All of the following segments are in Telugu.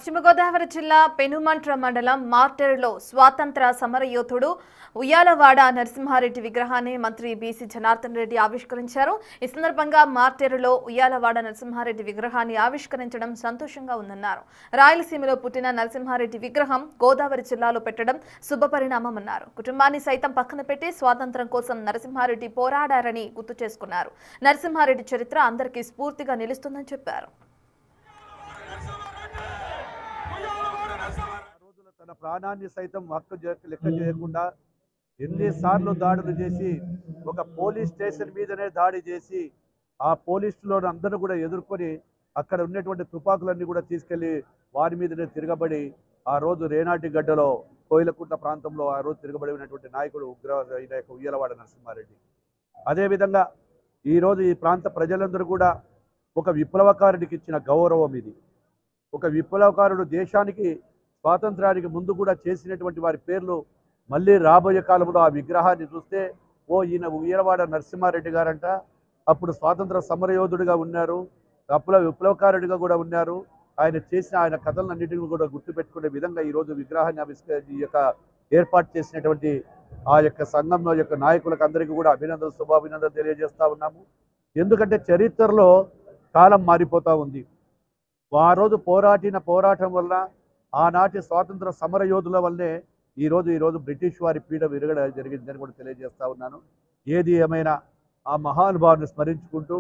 పశ్చిమ గోదావరి జిల్లా పెనుమంట్ర మండలం మార్టెరులో స్వాతంత్ర సమరయోధుడు ఉయ్యాలవాడ నరసింహారెడ్డి విగ్రహాన్ని మంత్రి బీసీ జనార్దన్ రెడ్డి ఆవిష్కరించారు. ఈ సందర్భంగా మార్టెరులో ఉయ్యాలవాడ నరసింహారెడ్డి విగ్రహాన్ని ఆవిష్కరించడం సంతోషంగా ఉందన్నారు. రాయలసీమలో పుట్టిన నరసింహారెడ్డి విగ్రహం గోదావరి జిల్లాలో పెట్టడం శుభపరిణామమన్నారు. కుటుంబాన్ని సైతం పక్కన పెట్టి స్వాతంత్ర్యం కోసం నరసింహారెడ్డి పోరాడారని గుర్తు చేసుకున్నారు. నరసింహారెడ్డి చరిత్ర అందరికీ స్ఫూర్తిగా నిలుస్తుందని చెప్పారు. తన ప్రాణాన్ని సైతం లెక్క చేయకుండా ఎన్నిసార్లు దాడులు చేసి ఒక పోలీస్ స్టేషన్ మీదనే దాడి చేసి ఆ పోలీసులో అందరూ కూడా ఎదుర్కొని అక్కడ ఉన్నటువంటి తుపాకులన్నీ కూడా తీసుకెళ్లి వారి మీదనే తిరగబడి ఆ రోజు రేనాటి గడ్డలో కోయిలకుంట ప్రాంతంలో ఆ రోజు తిరగబడి ఉన్నటువంటి నాయకుడు ఉయ్యాలవాడ నరసింహారెడ్డి. అదేవిధంగా ఈరోజు ఈ ప్రాంత ప్రజలందరూ కూడా ఒక విప్లవకారుడికి ఇచ్చిన గౌరవం ఇది. ఒక విప్లవకారుడు దేశానికి స్వాతంత్రానికి ముందు కూడా చేసినటువంటి వారి పేర్లు మళ్ళీ రాబోయే కాలంలో ఆ విగ్రహాన్ని చూస్తే ఈయన ఉయ్యాలవాడ నరసింహారెడ్డి గారంట అప్పుడు స్వాతంత్ర సమరయోధుడిగా ఉన్నారు, విప్లవకారుడిగా కూడా ఉన్నారు. ఆయన కథలన్నింటినీ కూడా గుర్తుపెట్టుకునే విధంగా ఈరోజు విగ్రహాన్ని ఏర్పాటు చేసినటువంటి ఆ యొక్క సంఘంలో యొక్క నాయకులకు అందరికీ కూడా శుభాభినందనలు తెలియజేస్తా ఉన్నాము. ఎందుకంటే చరిత్రలో కాలం మారిపోతూ ఉంది. ఆ రోజు పోరాటం వల్ల ఆనాటి స్వాతంత్ర సమర యోధుల వల్లే ఈరోజు బ్రిటిష్ వారి పీడ విరగడ జరిగిందని కూడా తెలియజేస్తా ఉన్నాను. ఏది ఏమైనా ఆ మహానుభావుని స్మరించుకుంటూ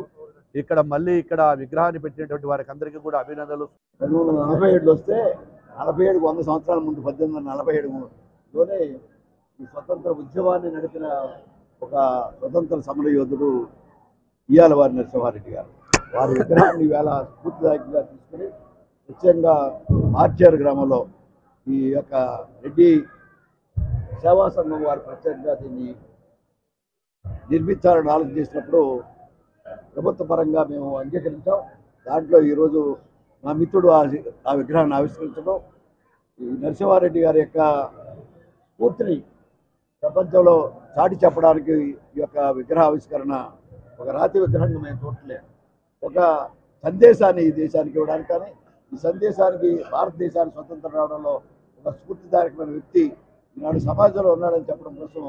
మళ్ళీ ఇక్కడ విగ్రహాన్ని పెట్టినటువంటి వారికి అందరికీ కూడా అభినందనలు. 1947 వస్తే 47కు 100 సంవత్సరాల ముందు 1847లోనే ఈ స్వతంత్ర ఉద్యమాన్ని నడిపిన ఒక స్వతంత్ర సమర యోధుడు ఉయ్యాలవాడ నరసింహారెడ్డి గారు. వారి విగ్రహాన్ని ఈవేళ స్ఫూర్తిదాయకంగా తీసుకుని ముఖ్యంగా మార్చేరు గ్రామంలో ఈ యొక్క రెడ్డి సేవా సంఘం వారి ప్రత్యేకంగా దీన్ని నిర్మించాలని ఆలోచన చేసినప్పుడు ప్రభుత్వ పరంగా మేము అంగీకరించాం. దాంట్లో ఈరోజు మా మిత్రుడు ఆ విగ్రహాన్ని ఆవిష్కరించడం, ఈ నరసింహారెడ్డి గారి యొక్క స్ఫూర్తిని ప్రపంచంలో చాటి చెప్పడానికి ఈ యొక్క విగ్రహ ఆవిష్కరణ ఒక రాతి విగ్రహంగా మేము చూడట్లేదు, ఒక సందేశాన్ని ఈ దేశానికి ఇవ్వడానికి, కానీ ఈ సందేశానికి భారతదేశానికి స్వతంత్రం రావడంలో ఒక స్ఫూర్తిదాయకమైన వ్యక్తి ఈనాడు సమాజంలో ఉన్నాడని చెప్పడం కోసం